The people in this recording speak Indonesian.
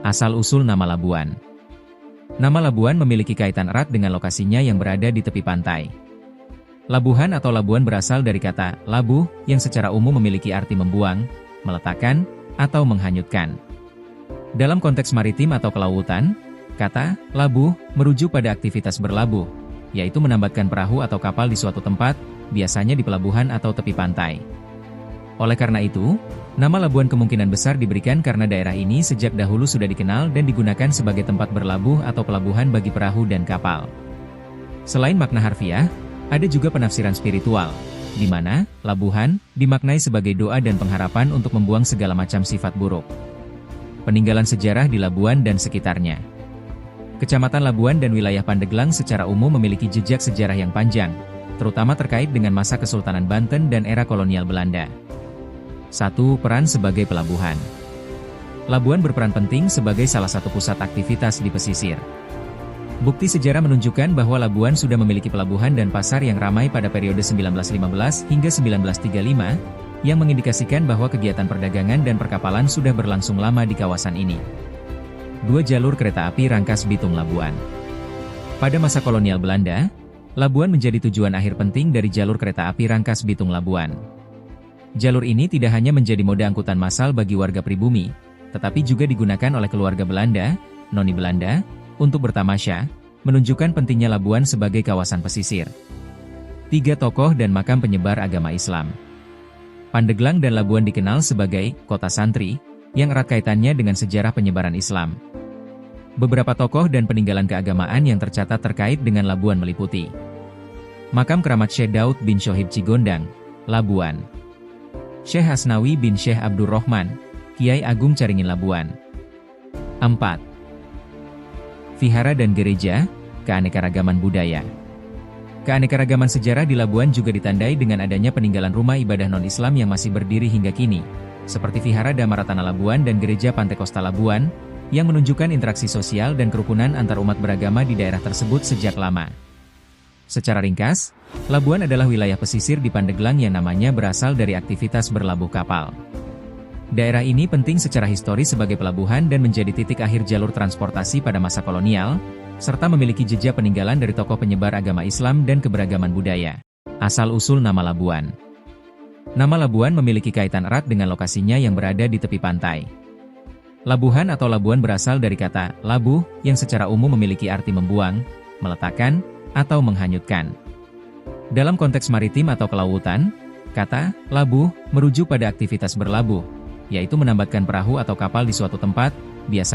Asal-usul nama Labuan. Nama Labuan memiliki kaitan erat dengan lokasinya yang berada di tepi pantai. Labuhan atau Labuan berasal dari kata labuh yang secara umum memiliki arti membuang, meletakkan, atau menghanyutkan. Dalam konteks maritim atau kelautan, kata labuh merujuk pada aktivitas berlabuh, yaitu menambatkan perahu atau kapal di suatu tempat, biasanya di pelabuhan atau tepi pantai. Oleh karena itu, nama Labuan kemungkinan besar diberikan karena daerah ini sejak dahulu sudah dikenal dan digunakan sebagai tempat berlabuh atau pelabuhan bagi perahu dan kapal. Selain makna harfiah, ada juga penafsiran spiritual, di mana labuhan dimaknai sebagai doa dan pengharapan untuk membuang segala macam sifat buruk. Peninggalan sejarah di Labuan dan sekitarnya. Kecamatan Labuan dan wilayah Pandeglang secara umum memiliki jejak sejarah yang panjang, terutama terkait dengan masa Kesultanan Banten dan era kolonial Belanda. 1. Peran sebagai pelabuhan. Labuan berperan penting sebagai salah satu pusat aktivitas di pesisir. Bukti sejarah menunjukkan bahwa Labuan sudah memiliki pelabuhan dan pasar yang ramai pada periode 1915 hingga 1935, yang mengindikasikan bahwa kegiatan perdagangan dan perkapalan sudah berlangsung lama di kawasan ini. 2. Jalur kereta api Rangkas Bitung Labuan. Pada masa kolonial Belanda, Labuan menjadi tujuan akhir penting dari jalur kereta api Rangkas Bitung Labuan. Jalur ini tidak hanya menjadi moda angkutan massal bagi warga pribumi, tetapi juga digunakan oleh keluarga Belanda, noni Belanda, untuk bertamasya, menunjukkan pentingnya Labuan sebagai kawasan pesisir. 3. Tokoh dan makam penyebar agama Islam. Pandeglang dan Labuan dikenal sebagai kota santri, yang erat kaitannya dengan sejarah penyebaran Islam. Beberapa tokoh dan peninggalan keagamaan yang tercatat terkait dengan Labuan meliputi makam keramat Syekh Daud bin Shohib Cigondang, Labuan. Syekh Asnawi bin Syekh Abdurrahman, Kiai Agung Caringin Labuan. 4. Vihara dan gereja, keanekaragaman budaya. Keanekaragaman sejarah di Labuan juga ditandai dengan adanya peninggalan rumah ibadah non-Islam yang masih berdiri hingga kini, seperti Vihara Damaratana Labuan dan Gereja Pantai Kosta Labuan, yang menunjukkan interaksi sosial dan kerukunan antar umat beragama di daerah tersebut sejak lama. Secara ringkas, Labuan adalah wilayah pesisir di Pandeglang yang namanya berasal dari aktivitas berlabuh kapal. Daerah ini penting secara historis sebagai pelabuhan dan menjadi titik akhir jalur transportasi pada masa kolonial, serta memiliki jejak peninggalan dari tokoh penyebar agama Islam dan keberagaman budaya. Asal-usul nama Labuan. Nama Labuan memiliki kaitan erat dengan lokasinya yang berada di tepi pantai. Labuhan atau Labuan berasal dari kata labuh yang secara umum memiliki arti membuang, meletakkan, atau menghanyutkan. Dalam konteks maritim atau kelautan, kata labuh merujuk pada aktivitas berlabuh, yaitu menambatkan perahu atau kapal di suatu tempat, biasanya